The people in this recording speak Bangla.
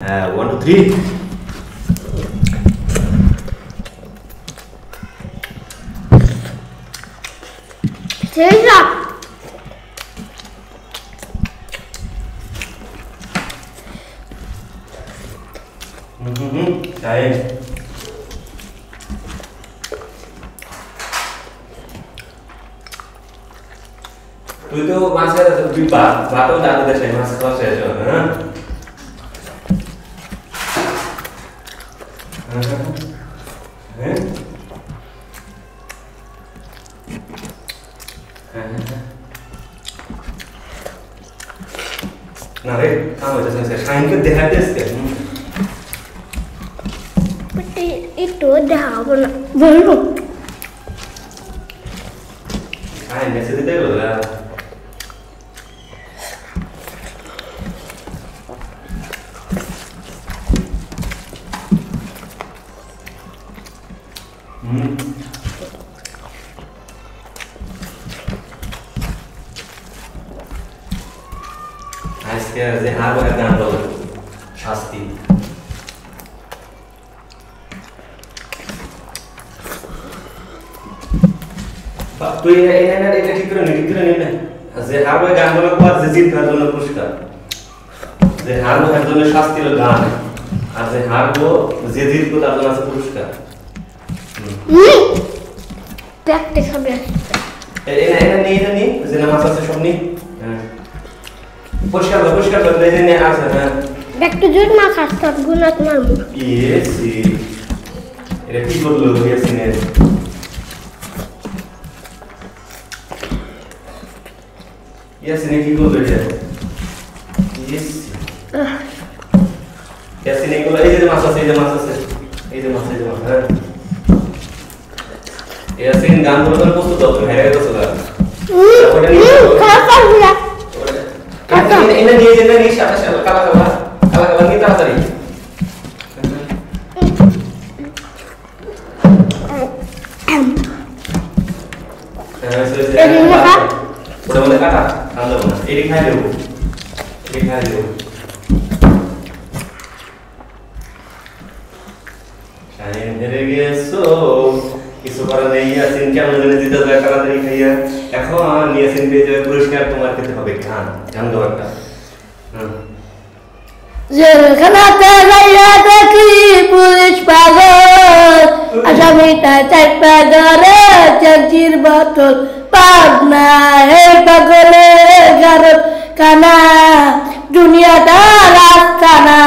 One, two, three. Seriously? Time. তুই তো মাছের তুই ভাতও দাঁড়িয়ে দেশ মাছ খাওয়া শেষ হবে হ্যাঁ না রে কাম হচ্ছে সাইনকে দেখাতে আসছে একটু দেখাবো না বলবো সাইন মেসেজ দিতে বলা আজকে যে হারবো গান বলো শাস্তি তুই এটা ঠিক করে নি না যে হারবো গান বলার পর যে জিতবার জন্য পুরস্কার যে হারবো এর জন্য শাস্তি হলো গান আর যে হারবো যে জিতবো তার জন্য আছে পুরস্কার প্র্যাকটিস হবে এটা নিয়ে যে নামাজ আছে সব নিয়ে পরিষ্কার করতে এই নিয়ে আছে হ্যাঁ একটু জোর না খাস্তা গুনাত মারবো ইয়েসি এটা কি করলো ইয়াসিনের ইয়াসিনে কি করলো এটা ইয়েসি ইয়াসিনে গুলো এই যে মাছ আছে হ্যাঁ ইয়াসিন গান বলার জন্য প্রস্তুত হবে হেরে গেছো গা ওটা নিয়ে কাটা এনে নিয়ে যেতে নিয়ে সাথে সাথে কালা নিয়ে তাড়াতাড়ি ওটা বলে কাটা কান্দো না এটি খাই দেবো শাইন হেরে গেছো কিছু করার নেই ইয়াসিন কেমন জানে দিতে হবে তাড়াতাড়ি খাইয়া এখন ইয়াসিন পেয়ে যাবে পুরস্কার তোমার খেতে হবে গান গাও একটা জেলখানাতে যাইয়া দেখি পুলিশ পাগল আসামিটা চারটা ধরে চাচির বোতল পাগনা হে পাগলের গারদ কানা দুনিয়াটা রাস্তা না